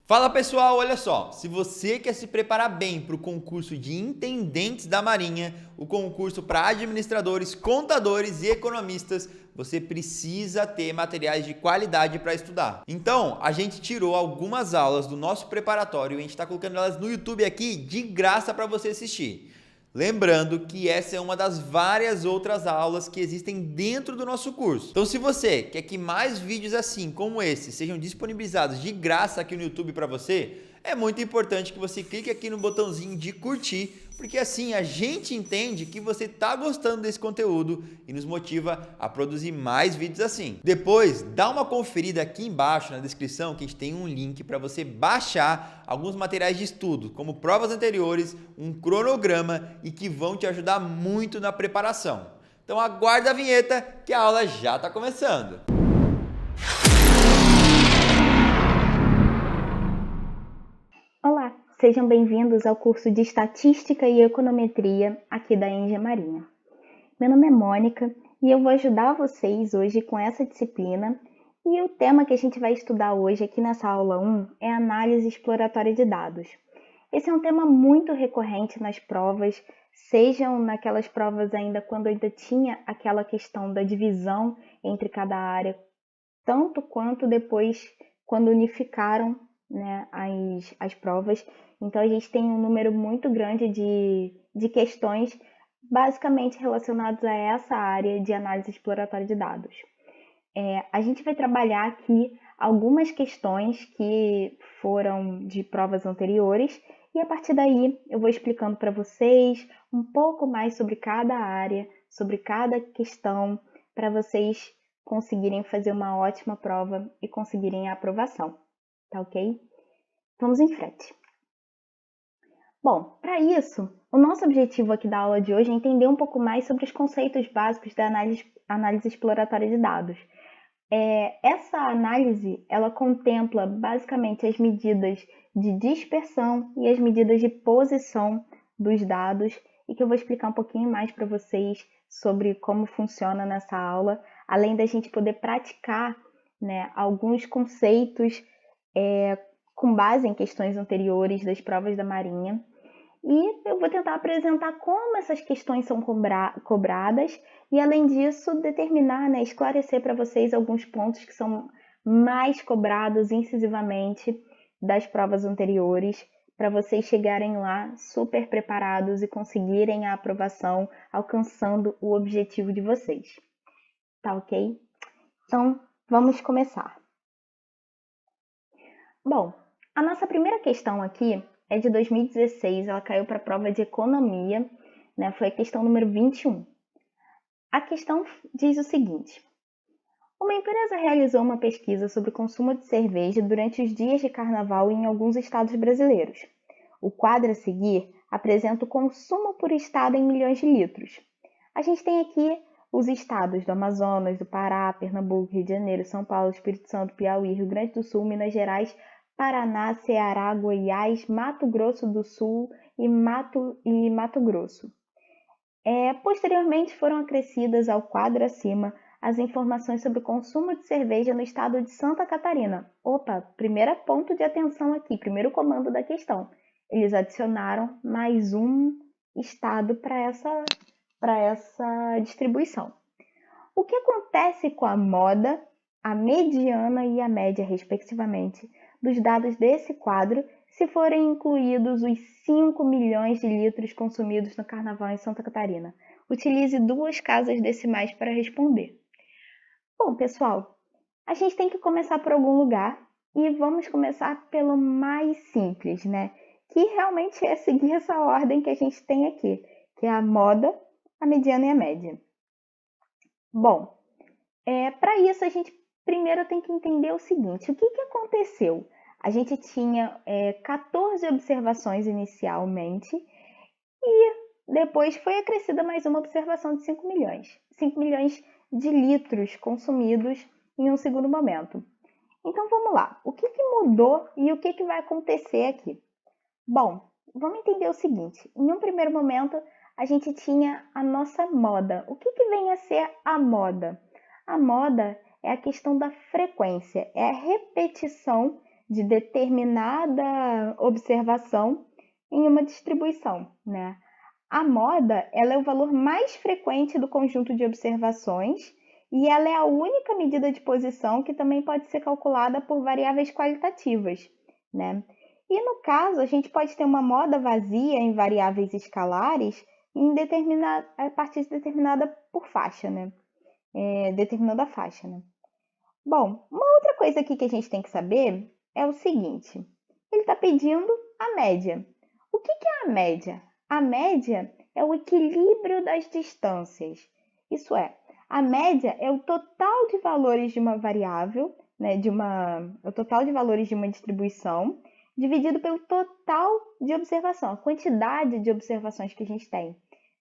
Fala pessoal, olha só, se você quer se preparar bem para o concurso de intendentes da Marinha, o concurso para administradores, contadores e economistas, você precisa ter materiais de qualidade para estudar. Então, a gente tirou algumas aulas do nosso preparatório e a gente está colocando elas no YouTube aqui de graça para você assistir. Lembrando que essa é uma das várias outras aulas que existem dentro do nosso curso. Então, se você quer que mais vídeos assim como esse sejam disponibilizados de graça aqui no YouTube para você, é muito importante que você clique aqui no botãozinho de curtir, porque assim a gente entende que você está gostando desse conteúdo e nos motiva a produzir mais vídeos assim. Depois, dá uma conferida aqui embaixo na descrição que a gente tem um link para você baixar alguns materiais de estudo, como provas anteriores, um cronograma e que vão te ajudar muito na preparação. Então aguarda a vinheta que a aula já está começando. Olá, sejam bem-vindos ao curso de Estatística e Econometria aqui da Enge Marinha. Meu nome é Mônica e eu vou ajudar vocês hoje com essa disciplina e o tema que a gente vai estudar hoje aqui nessa aula 1 é análise exploratória de dados. Esse é um tema muito recorrente nas provas, sejam naquelas provas ainda quando ainda tinha aquela questão da divisão entre cada área, tanto quanto depois quando unificaram, né, as provas. Então a gente tem um número muito grande de questões basicamente relacionadas a essa área de análise exploratória de dados. A gente vai trabalhar aqui algumas questões que foram de provas anteriores e a partir daí eu vou explicando para vocês um pouco mais sobre cada área, sobre cada questão, para vocês conseguirem fazer uma ótima prova e conseguirem a aprovação, tá ok? Vamos em frente. Bom, para isso, o nosso objetivo aqui da aula de hoje é entender um pouco mais sobre os conceitos básicos da análise exploratória de dados. Essa análise, ela contempla basicamente as medidas de dispersão e as medidas de posição dos dados e que eu vou explicar um pouquinho mais para vocês sobre como funciona nessa aula, além da gente poder praticar, né, alguns conceitos com base em questões anteriores das provas da Marinha. E eu vou tentar apresentar como essas questões são cobradas e, além disso, determinar, né, esclarecer para vocês alguns pontos que são mais cobrados incisivamente das provas anteriores, para vocês chegarem lá super preparados e conseguirem a aprovação, alcançando o objetivo de vocês. Tá ok? Então, vamos começar. Bom, a nossa primeira questão aqui é de 2016, ela caiu para a prova de economia, né? Foi a questão número 21. A questão diz o seguinte: uma empresa realizou uma pesquisa sobre o consumo de cerveja durante os dias de carnaval em alguns estados brasileiros. O quadro a seguir apresenta o consumo por estado em milhões de litros. A gente tem aqui os estados do Amazonas, do Pará, Pernambuco, Rio de Janeiro, São Paulo, Espírito Santo, Piauí, Rio Grande do Sul, Minas Gerais, Paraná, Ceará, Goiás, Mato Grosso do Sul e Mato Grosso. Posteriormente foram acrescidas ao quadro acima as informações sobre o consumo de cerveja no estado de Santa Catarina. Opa, primeiro ponto de atenção aqui, primeiro comando da questão. Eles adicionaram mais um estado para essa distribuição. O que acontece com a moda, a mediana e a média, respectivamente, dos dados desse quadro se forem incluídos os 5 milhões de litros consumidos no Carnaval em Santa Catarina? Utilize 2 casas decimais para responder. Bom, pessoal, a gente tem que começar por algum lugar e vamos começar pelo mais simples, né? Que realmente é seguir essa ordem que a gente tem aqui, que é a moda, a mediana e a média. Bom, para isso a gente primeiro tem que entender o seguinte: o que aconteceu? A gente tinha 14 observações inicialmente e depois foi acrescida mais uma observação de 5 milhões. 5 milhões de litros consumidos em um segundo momento. Então vamos lá, o que mudou e o que vai acontecer aqui? Bom, vamos entender o seguinte: em um primeiro momento a gente tinha a nossa moda. O que vem a ser a moda? A moda é a questão da frequência, é a repetição de determinada observação em uma distribuição, né? A moda, ela é o valor mais frequente do conjunto de observações e ela é a única medida de posição que também pode ser calculada por variáveis qualitativas, né? E no caso, a gente pode ter uma moda vazia em variáveis escalares a partir de determinada por faixa, né? Determinando a faixa, né? Bom, uma outra coisa aqui que a gente tem que saber é o seguinte: ele está pedindo a média. O que é a média? A média é o equilíbrio das distâncias. Isso é, a média é o total de valores de uma variável, né, o total de valores de uma distribuição, dividido pelo total de observação, a quantidade de observações que a gente tem,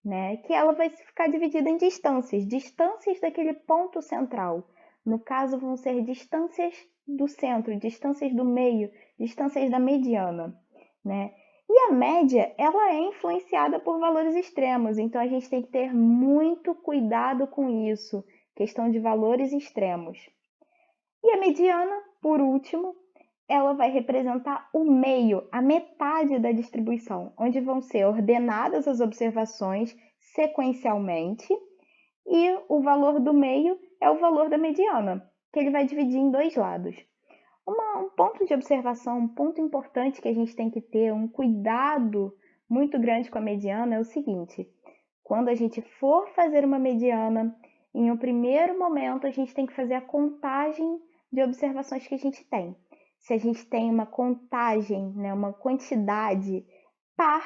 né, que ela vai ficar dividida em distâncias daquele ponto central. No caso, vão ser distâncias do centro, distâncias do meio, distâncias da mediana, né? E a média, ela é influenciada por valores extremos, então a gente tem que ter muito cuidado com isso, questão de valores extremos. E a mediana, por último, ela vai representar o meio, a metade da distribuição, onde vão ser ordenadas as observações sequencialmente, e o valor do meio é o valor da mediana, que ele vai dividir em dois lados. Um ponto de observação, um ponto importante que a gente tem que ter, um cuidado muito grande com a mediana é o seguinte: quando a gente for fazer uma mediana, em um primeiro momento a gente tem que fazer a contagem de observações que a gente tem. Se a gente tem uma contagem, né, uma quantidade par,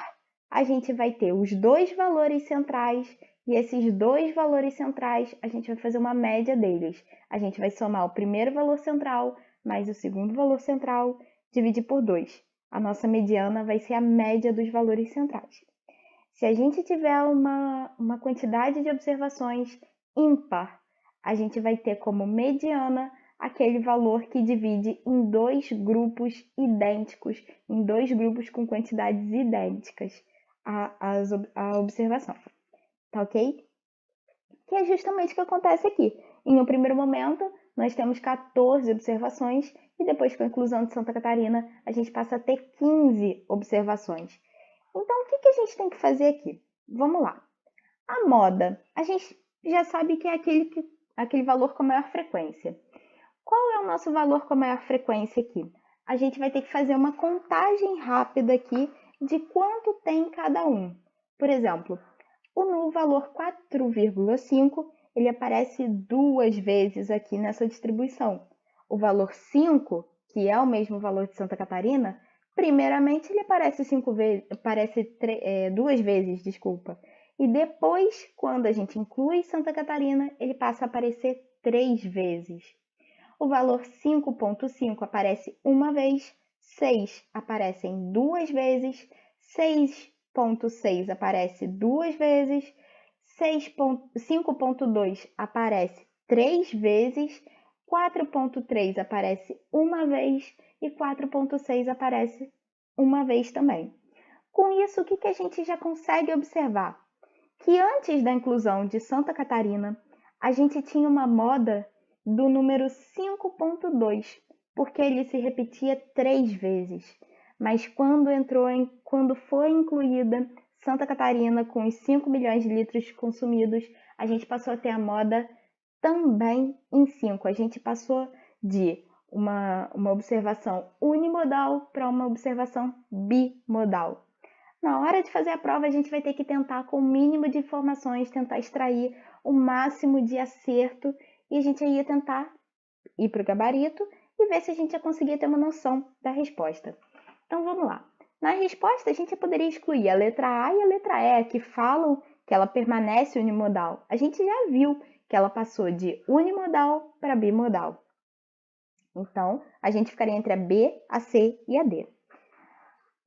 a gente vai ter os dois valores centrais e esses dois valores centrais a gente vai fazer uma média deles. A gente vai somar o primeiro valor central mais o segundo valor central, dividir por 2. A nossa mediana vai ser a média dos valores centrais. Se a gente tiver uma quantidade de observações ímpar, a gente vai ter como mediana aquele valor que divide em dois grupos idênticos, em dois grupos com quantidades idênticas a observação. Tá ok? Que é justamente o que acontece aqui. Em um primeiro momento, nós temos 14 observações e depois, com a inclusão de Santa Catarina, a gente passa a ter 15 observações. Então, o que a gente tem que fazer aqui? Vamos lá. A moda, a gente já sabe que é aquele valor com maior frequência. Qual é o nosso valor com maior frequência aqui? A gente vai ter que fazer uma contagem rápida aqui de quanto tem cada um. Por exemplo, no valor 4,5, ele aparece duas vezes aqui nessa distribuição. O valor 5, que é o mesmo valor de Santa Catarina, primeiramente ele aparece duas vezes, desculpa. E depois, quando a gente inclui Santa Catarina, ele passa a aparecer 3 vezes. O valor 5,5 aparece uma vez, 6 aparecem duas vezes, 6,6 aparece duas vezes, 5,2 aparece 3 vezes, 4,3 aparece uma vez e 4,6 aparece uma vez também. Com isso, o que a gente já consegue observar? Que antes da inclusão de Santa Catarina, a gente tinha uma moda do número 5,2, porque ele se repetia 3 vezes. Mas quando foi incluída Santa Catarina com os 5 milhões de litros consumidos, a gente passou a ter a moda também em 5. A gente passou de uma observação unimodal para uma observação bimodal. Na hora de fazer a prova, a gente vai ter que tentar, com o mínimo de informações, tentar extrair o máximo de acerto e a gente ia tentar ir para o gabarito e ver se a gente ia conseguir ter uma noção da resposta. Então vamos lá. Na resposta, a gente poderia excluir a letra A e a letra E, que falam que ela permanece unimodal. A gente já viu que ela passou de unimodal para bimodal. Então, a gente ficaria entre a B, a C e a D.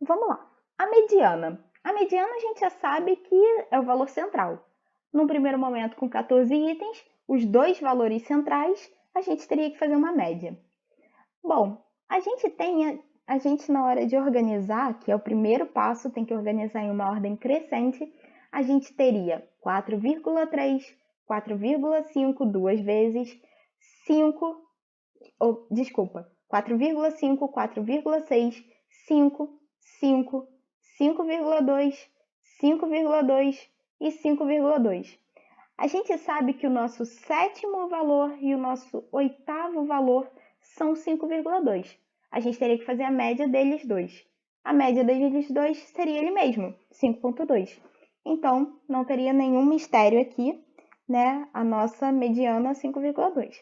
Vamos lá. A mediana. A mediana a gente já sabe que é o valor central. Num primeiro momento, com 14 itens, os dois valores centrais, a gente teria que fazer uma média. Bom, a gente na hora de organizar, que é o primeiro passo, tem que organizar em uma ordem crescente, a gente teria 4,3, 4,5 duas vezes, 4,5, 4,6, 5, 5, 5,2, 5,2 e 5,2. A gente sabe que o nosso sétimo valor e o nosso oitavo valor são 5,2. A gente teria que fazer a média deles dois. A média deles dois seria ele mesmo, 5,2. Então, não teria nenhum mistério aqui, né? A nossa mediana 5,2.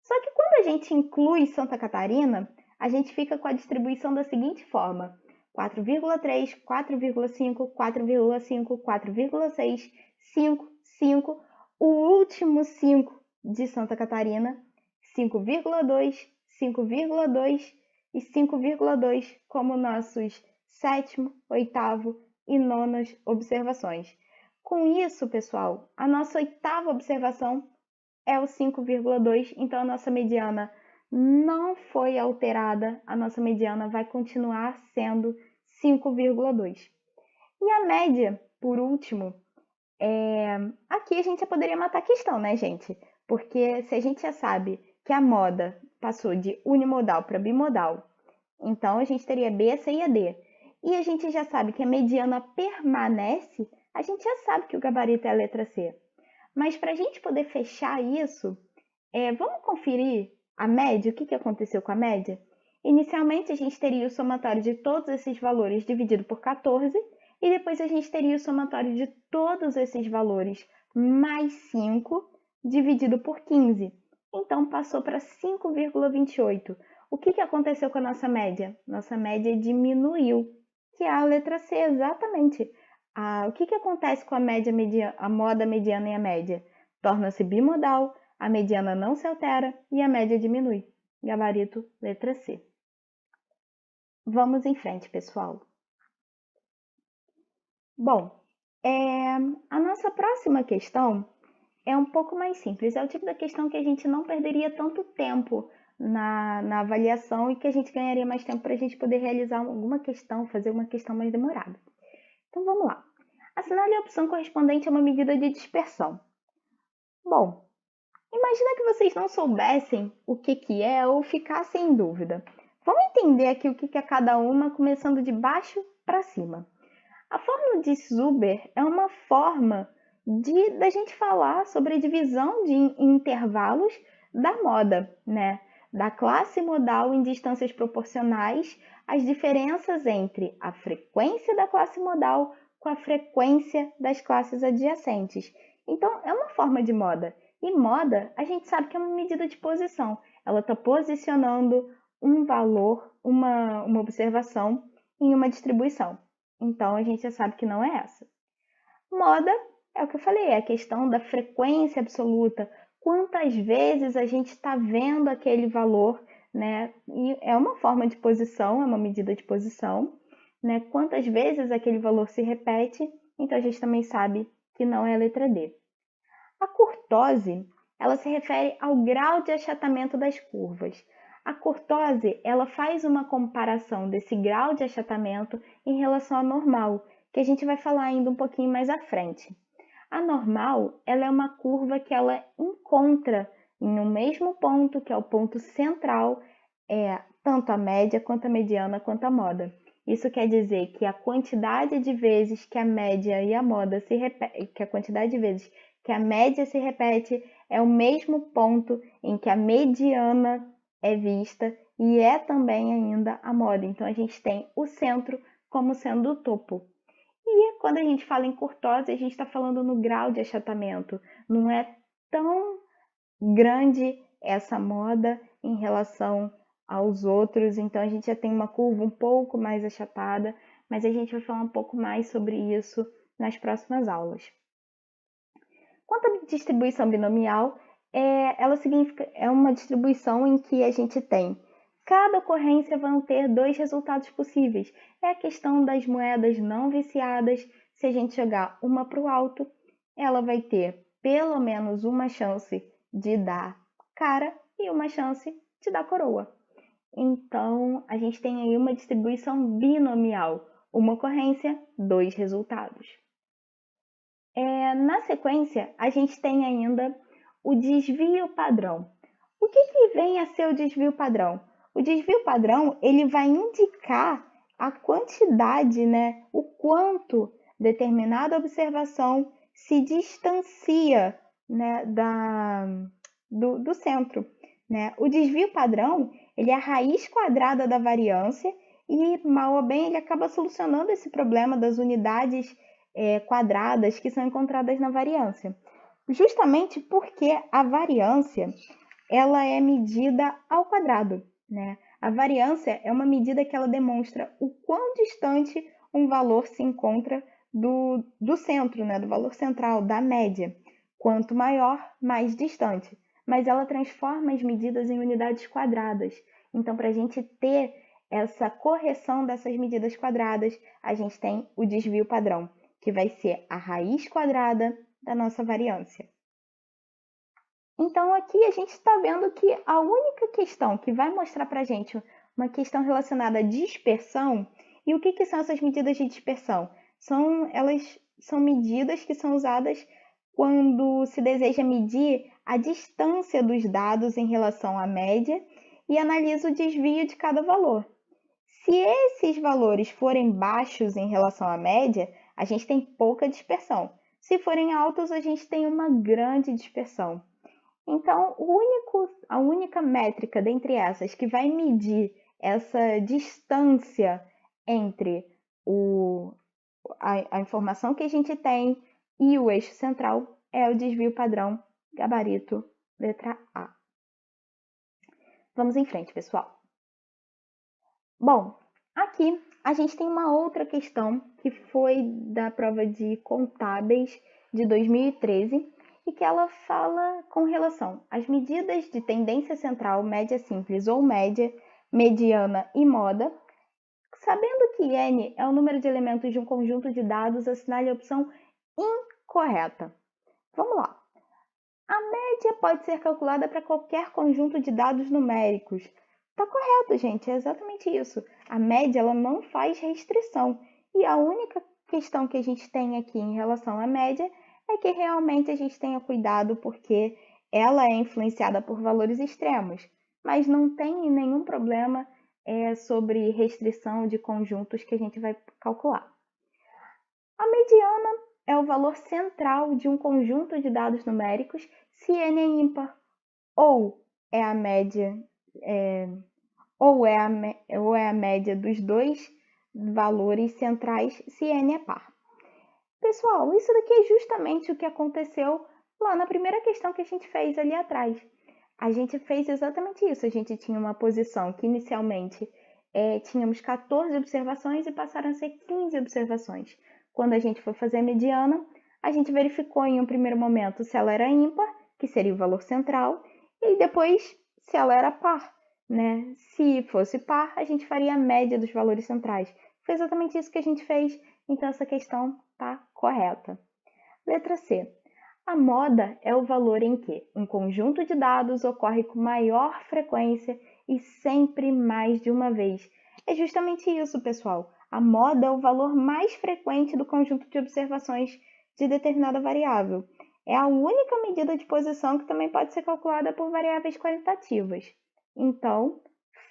Só que quando a gente inclui Santa Catarina, a gente fica com a distribuição da seguinte forma: 4,3, 4,5, 4,5, 4,6, 5, 5, o último 5 de Santa Catarina, 5,2, 5,2 e 5,2 como nossos sétimo, oitavo e nonas observações. Com isso, pessoal, a nossa oitava observação é o 5,2, então a nossa mediana não foi alterada, a nossa mediana vai continuar sendo 5,2. E a média, por último, aqui a gente já poderia matar a questão, né, gente? Porque se a gente já sabe que a moda passou de unimodal para bimodal, então a gente teria B, C e D. E a gente já sabe que a mediana permanece, a gente já sabe que o gabarito é a letra C. Mas para a gente poder fechar isso, vamos conferir a média, o que aconteceu com a média? Inicialmente, a gente teria o somatório de todos esses valores dividido por 14, e depois a gente teria o somatório de todos esses valores mais 5 dividido por 15. Então, passou para 5,28. O que aconteceu com a nossa média? Nossa média diminuiu, que é a letra C, exatamente. O que acontece com a média, a moda, mediana e a média? Torna-se bimodal, a mediana não se altera e a média diminui. Gabarito, letra C. Vamos em frente, pessoal. Bom, a nossa próxima questão é um pouco mais simples. É o tipo da questão que a gente não perderia tanto tempo na avaliação e que a gente ganharia mais tempo para a gente poder realizar alguma questão, fazer uma questão mais demorada. Então, vamos lá. Assinale a opção correspondente a uma medida de dispersão. Bom, imagina que vocês não soubessem o que é ou ficassem em dúvida. Vamos entender aqui o que é cada uma, começando de baixo para cima. A fórmula de Zuber é uma forma da gente falar sobre a divisão de intervalos da moda, né? Da classe modal em distâncias proporcionais, as diferenças entre a frequência da classe modal com a frequência das classes adjacentes. Então, é uma forma de moda. E moda, a gente sabe que é uma medida de posição. Ela está posicionando um valor, uma observação em uma distribuição. Então, a gente já sabe que não é essa. Moda é o que eu falei, é a questão da frequência absoluta. Quantas vezes a gente está vendo aquele valor, né? E é uma forma de posição, é uma medida de posição, né? Quantas vezes aquele valor se repete, então a gente também sabe que não é a letra D. A curtose, ela se refere ao grau de achatamento das curvas. A curtose, ela faz uma comparação desse grau de achatamento em relação à normal, que a gente vai falar ainda um pouquinho mais à frente. A normal, ela é uma curva que ela encontra em um mesmo ponto, que é o ponto central, tanto a média, quanto a mediana, quanto a moda. Isso quer dizer que a quantidade de vezes que a média e a moda se repetem, que a quantidade de vezes que a média se repete é o mesmo ponto em que a mediana é vista e é também ainda a moda. Então, a gente tem o centro como sendo o topo. E quando a gente fala em curtose, a gente está falando no grau de achatamento. Não é tão grande essa moda em relação aos outros, então a gente já tem uma curva um pouco mais achatada, mas a gente vai falar um pouco mais sobre isso nas próximas aulas. Quanto à distribuição binomial, ela é uma distribuição em que a gente tem cada ocorrência vão ter dois resultados possíveis. É a questão das moedas não viciadas. Se a gente jogar uma para o alto, ela vai ter pelo menos uma chance de dar cara e uma chance de dar coroa. Então, a gente tem aí uma distribuição binomial. Uma ocorrência, dois resultados. Na sequência, a gente tem ainda o desvio padrão. O que vem a ser o desvio padrão? O desvio padrão, ele vai indicar a quantidade, né, o quanto determinada observação se distancia, né, do centro, né? O desvio padrão, ele é a raiz quadrada da variância e, mal ou bem, ele acaba solucionando esse problema das unidades quadradas que são encontradas na variância. Justamente porque a variância, ela é medida ao quadrado, né? A variância é uma medida que ela demonstra o quão distante um valor se encontra do centro, né? Do valor central, da média. Quanto maior, mais distante. Mas ela transforma as medidas em unidades quadradas. Então, para a gente ter essa correção dessas medidas quadradas, a gente tem o desvio padrão, que vai ser a raiz quadrada da nossa variância. Então, aqui a gente está vendo que a única questão que vai mostrar para a gente uma questão relacionada à dispersão, e o que são essas medidas de dispersão? Elas são medidas que são usadas quando se deseja medir a distância dos dados em relação à média e analisa o desvio de cada valor. Se esses valores forem baixos em relação à média, a gente tem pouca dispersão. Se forem altos, a gente tem uma grande dispersão. Então, a única métrica dentre essas que vai medir essa distância entre a informação que a gente tem e o eixo central é o desvio padrão gabarito letra A. Vamos em frente, pessoal. Bom, aqui a gente tem uma outra questão que foi da prova de contábeis de 2013 e que ela fala com relação às medidas de tendência central, média simples ou média, mediana e moda. Sabendo que n é o número de elementos de um conjunto de dados, assinale a opção incorreta. Vamos lá. A média pode ser calculada para qualquer conjunto de dados numéricos. Tá correto, gente, é exatamente isso. A média ela não faz restrição. E a única questão que a gente tem aqui em relação à média é que realmente a gente tenha cuidado porque ela é influenciada por valores extremos, mas não tem nenhum problema sobre restrição de conjuntos que a gente vai calcular. A mediana é o valor central de um conjunto de dados numéricos se n é ímpar, ou é a média ou é a média dos dois valores centrais se n é par. Pessoal, isso daqui é justamente o que aconteceu lá na primeira questão que a gente fez ali atrás. A gente fez exatamente isso. A gente tinha uma posição que inicialmente tínhamos 14 observações e passaram a ser 15 observações. Quando a gente foi fazer a mediana, a gente verificou em um primeiro momento se ela era ímpar, que seria o valor central, e depois se ela era par, né? Se fosse par, a gente faria a média dos valores centrais. Foi exatamente isso que a gente fez, então essa questão está correta. Letra C. A moda é o valor em que um conjunto de dados ocorre com maior frequência e sempre mais de uma vez. É justamente isso, pessoal. A moda é o valor mais frequente do conjunto de observações de determinada variável. É a única medida de posição que também pode ser calculada por variáveis qualitativas. Então,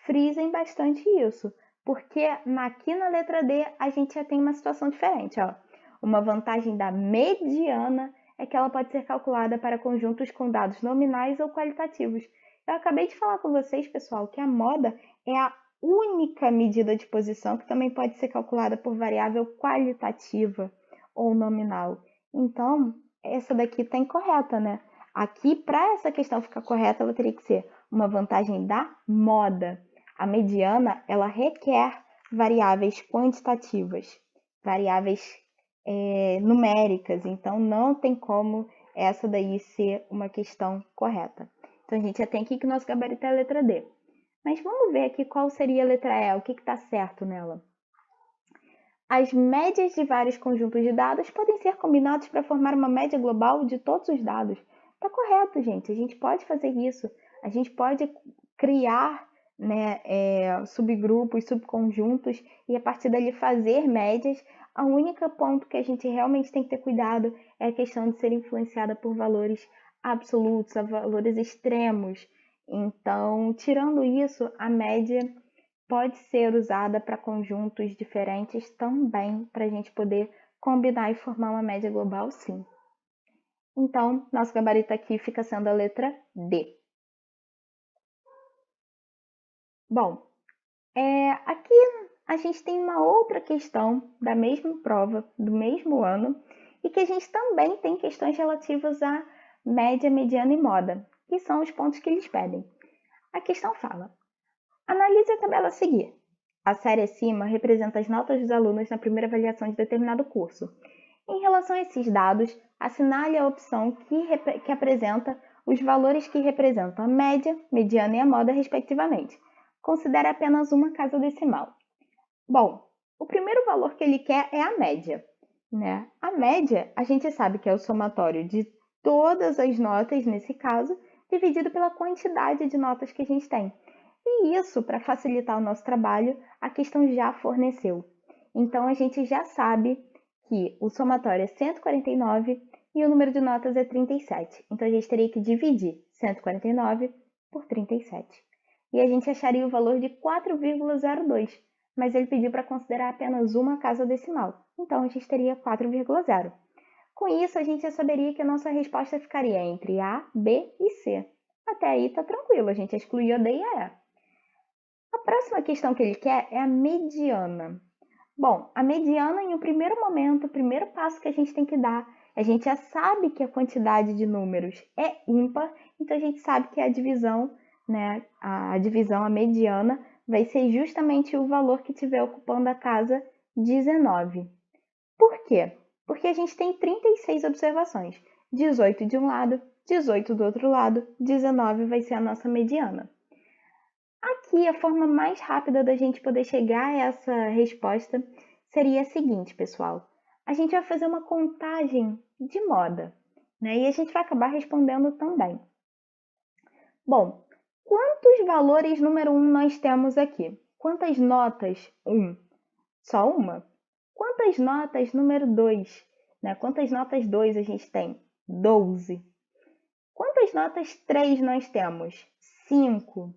frisem bastante isso, porque aqui na letra D a gente já tem uma situação diferente. Ó. Uma vantagem da mediana é que ela pode ser calculada para conjuntos com dados nominais ou qualitativos. Eu acabei de falar com vocês, pessoal, que a moda é a única medida de posição que também pode ser calculada por variável qualitativa ou nominal. Então, essa daqui está incorreta, né? Aqui, para essa questão ficar correta, ela teria que ser uma vantagem da moda. A mediana, ela requer variáveis quantitativas, variáveis numéricas, então não tem como essa daí ser uma questão correta. Então a gente já tem aqui que o nosso gabarito é a letra D. Mas vamos ver aqui qual seria a letra E, o que está certo nela. As médias de vários conjuntos de dados podem ser combinados para formar uma média global de todos os dados. Está correto, gente, a gente pode fazer isso. A gente pode criar subgrupos, subconjuntos e a partir dali fazer médias. O único ponto que a gente realmente tem que ter cuidado é a questão de ser influenciada por valores absolutos, valores extremos. Então, tirando isso, a média pode ser usada para conjuntos diferentes também, para a gente poder combinar e formar uma média global, sim. Então, nosso gabarito aqui fica sendo a letra D. Bom, aqui a gente tem uma outra questão da mesma prova, do mesmo ano, e que a gente também tem questões relativas a média, mediana e moda, que são os pontos que eles pedem. A questão fala: analise a tabela a seguir. A série acima representa as notas dos alunos na primeira avaliação de determinado curso. Em relação a esses dados, assinale a opção que apresenta os valores que representam a média, mediana e a moda, respectivamente. Considere apenas uma casa decimal. Bom, o primeiro valor que ele quer é a média, né? A média, a gente sabe que é o somatório de todas as notas, nesse caso, dividido pela quantidade de notas que a gente tem. E isso, para facilitar o nosso trabalho, a questão já forneceu. Então, a gente já sabe que o somatório é 149 e o número de notas é 37. Então, a gente teria que dividir 149 por 37. E a gente acharia o valor de 4,02, mas ele pediu para considerar apenas uma casa decimal. Então, a gente teria 4,0. Com isso, a gente já saberia que a nossa resposta ficaria entre A, B e C. Até aí tá tranquilo, a gente excluiu a D e a E. A próxima questão que ele quer é a mediana. Bom, a mediana, em um primeiro momento, o primeiro passo que a gente tem que dar, a gente já sabe que a quantidade de números é ímpar, então a gente sabe que a divisão, né, a mediana, vai ser justamente o valor que estiver ocupando a casa 19. Por quê? Porque a gente tem 36 observações. 18 de um lado, 18 do outro lado, 19 vai ser a nossa mediana. Aqui, a forma mais rápida da gente poder chegar a essa resposta seria a seguinte, pessoal. A gente vai fazer uma contagem de moda, né? E a gente vai acabar respondendo também. Bom, quantos valores número 1 nós temos aqui? Quantas notas? 1. Só uma? Quantas notas número 2? Né? Quantas notas 2 a gente tem? 12. Quantas notas 3 nós temos? 5.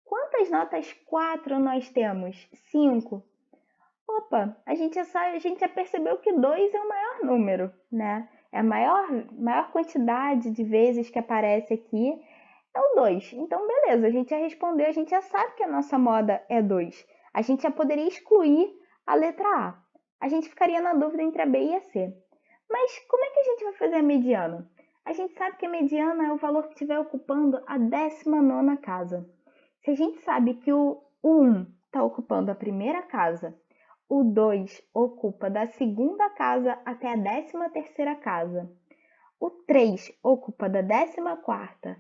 Quantas notas 4 nós temos? 5. Opa, a gente já percebeu que 2 é o maior número, né? É a maior quantidade de vezes que aparece aqui é o 2. Então, beleza, a gente já respondeu, a gente já sabe que a nossa moda é 2. A gente já poderia excluir a letra A. A gente ficaria na dúvida entre a B e a C. Mas como é que a gente vai fazer a mediana? A gente sabe que a mediana é o valor que estiver ocupando a 19ª casa. Se a gente sabe que o 1 está ocupando a primeira casa, o 2 ocupa da segunda casa até a 13ª casa, o 3 ocupa da 14ª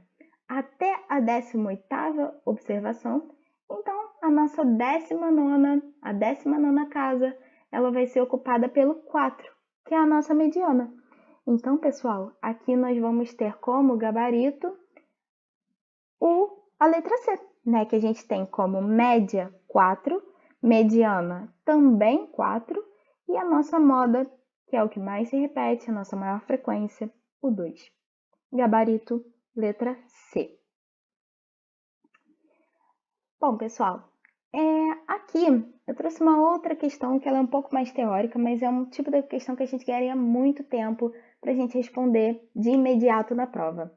até a 18ª observação, então a nossa 19ª casa, ela vai ser ocupada pelo 4, que é a nossa mediana. Então, pessoal, aqui nós vamos ter como gabarito a letra C, né? Que a gente tem como média 4, mediana também 4 e a nossa moda, que é o que mais se repete, a nossa maior frequência, o 2. Gabarito, letra C. Bom, pessoal, aqui eu trouxe uma outra questão que ela é um pouco mais teórica, mas é um tipo de questão que a gente ganharia muito tempo para a gente responder de imediato na prova.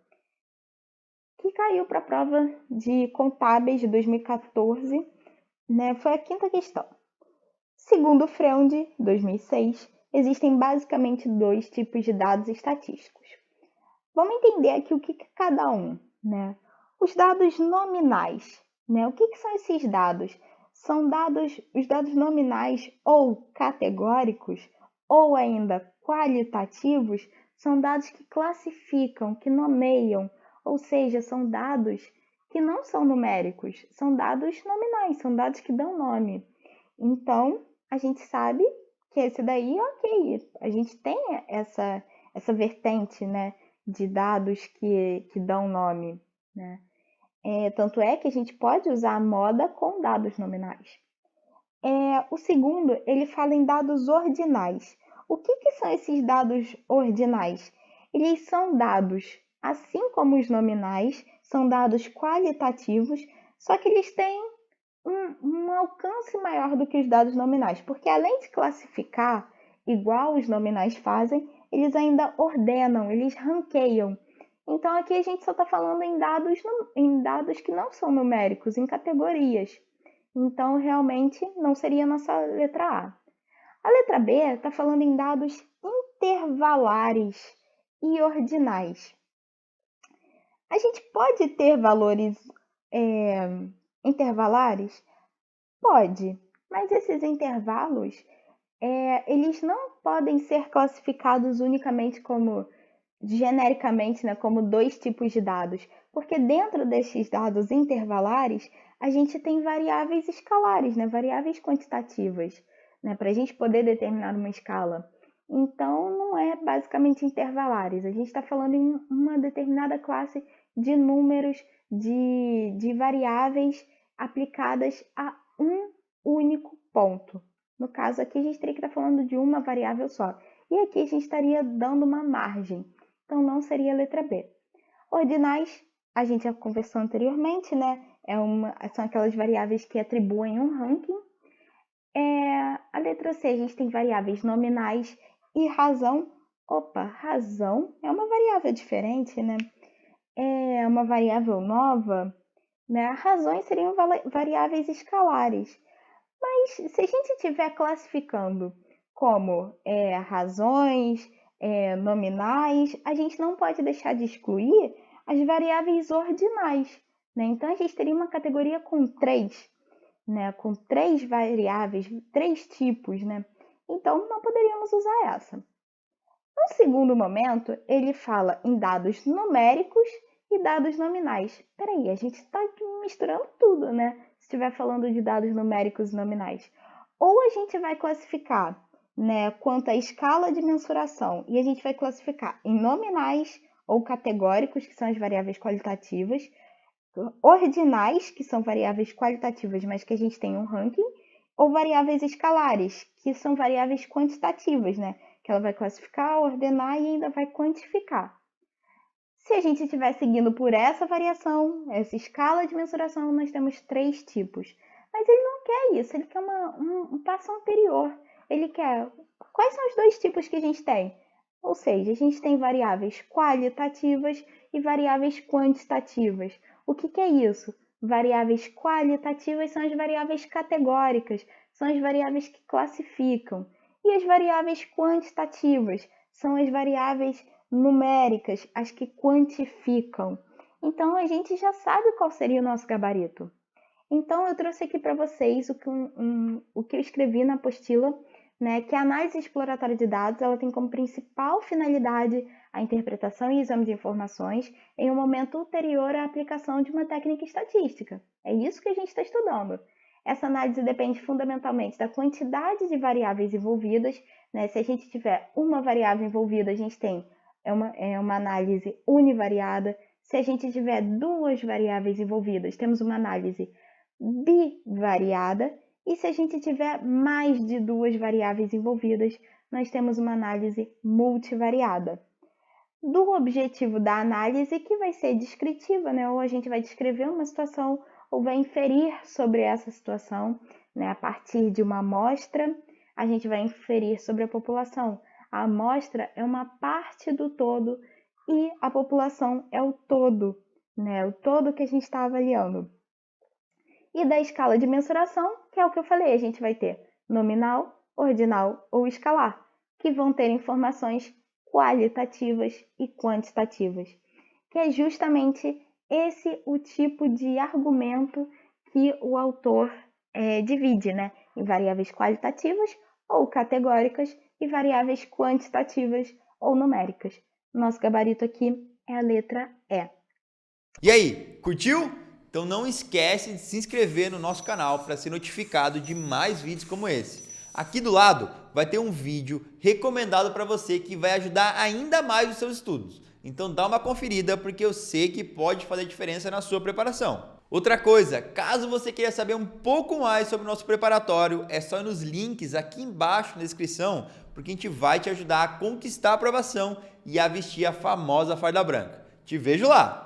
Que caiu para a prova de contábeis de 2014, né? Foi a quinta questão. Segundo o Freund, 2006, existem basicamente 2 tipos de dados estatísticos. Vamos entender aqui o que é cada um, né? Os dados nominais, né? O que são esses dados? São os dados nominais ou categóricos, ou ainda qualitativos, são dados que classificam, que nomeiam, ou seja, são dados que não são numéricos, são dados nominais, são dados que dão nome. Então, a gente sabe que esse daí, ok, a gente tem essa vertente, né, de dados que dão nome, né? Tanto é que a gente pode usar a moda com dados nominais. O segundo, ele fala em dados ordinais. O que são esses dados ordinais? Eles são dados, assim como os nominais, são dados qualitativos, só que eles têm um alcance maior do que os dados nominais, porque além de classificar, igual os nominais fazem, eles ainda ordenam, eles ranqueiam. Então aqui a gente só está falando em dados que não são numéricos, em categorias. Então realmente não seria a nossa letra A. A letra B está falando em dados intervalares e ordinais. A gente pode ter valores intervalares? Pode, mas esses intervalos eles não podem ser classificados unicamente genericamente, né, como dois tipos de dados, porque dentro desses dados intervalares a gente tem variáveis escalares, né, variáveis quantitativas, né, para a gente poder determinar uma escala. Então não é basicamente intervalares, a gente está falando em uma determinada classe de números, de variáveis aplicadas a um único ponto. No caso aqui a gente teria que estar falando de uma variável só. E aqui a gente estaria dando uma margem. Então não seria a letra B. Ordinais, a gente já conversou anteriormente, né? São aquelas variáveis que atribuem um ranking. A letra C, a gente tem variáveis nominais e razão. Opa, razão é uma variável diferente, né? É uma variável nova, né? Razões seriam variáveis escalares. Mas se a gente estiver classificando como razões, nominais, a gente não pode deixar de excluir as variáveis ordinais, né? Então a gente teria uma categoria com 3, né? Com 3 variáveis, 3 tipos, né? Então não poderíamos usar essa. No segundo momento, ele fala em dados numéricos e dados nominais. Peraí, a gente está misturando tudo, né? Se estiver falando de dados numéricos e nominais. Ou a gente vai classificar, né, quanto à escala de mensuração, e a gente vai classificar em nominais ou categóricos, que são as variáveis qualitativas, ordinais, que são variáveis qualitativas, mas que a gente tem um ranking, ou variáveis escalares, que são variáveis quantitativas, né? Que ela vai classificar, ordenar e ainda vai quantificar. Se a gente estiver seguindo por essa variação, essa escala de mensuração, nós temos 3 tipos. Mas ele não quer isso, ele quer um passo anterior. Ele quer... Quais são os 2 tipos que a gente tem? Ou seja, a gente tem variáveis qualitativas e variáveis quantitativas. O que é isso? Variáveis qualitativas são as variáveis categóricas, são as variáveis que classificam. E as variáveis quantitativas são as variáveis numéricas, as que quantificam. Então, a gente já sabe qual seria o nosso gabarito. Então, eu trouxe aqui para vocês o que eu escrevi na apostila, né, que a análise exploratória de dados ela tem como principal finalidade a interpretação e exame de informações em um momento ulterior à aplicação de uma técnica estatística. É isso que a gente está estudando. Essa análise depende fundamentalmente da quantidade de variáveis envolvidas, né? Se a gente tiver uma variável envolvida, a gente tem uma análise univariada. Se a gente tiver 2 variáveis envolvidas, temos uma análise bivariada. E se a gente tiver mais de 2 variáveis envolvidas, nós temos uma análise multivariada. Do objetivo da análise, que vai ser descritiva, né? Ou a gente vai descrever uma situação ou vai inferir sobre essa situação, né? A partir de uma amostra, a gente vai inferir sobre a população. A amostra é uma parte do todo e a população é o todo, né? O todo que a gente está avaliando. E da escala de mensuração, que é o que eu falei, a gente vai ter nominal, ordinal ou escalar, que vão ter informações qualitativas e quantitativas, que é justamente esse o tipo de argumento que o autor divide, né, em variáveis qualitativas ou categóricas e variáveis quantitativas ou numéricas. Nosso gabarito aqui é a letra E. E aí, curtiu? Então não esquece de se inscrever no nosso canal para ser notificado de mais vídeos como esse. Aqui do lado vai ter um vídeo recomendado para você que vai ajudar ainda mais os seus estudos. Então dá uma conferida porque eu sei que pode fazer diferença na sua preparação. Outra coisa, caso você queira saber um pouco mais sobre o nosso preparatório, é só ir nos links aqui embaixo na descrição, porque a gente vai te ajudar a conquistar a aprovação e a vestir a famosa farda branca. Te vejo lá!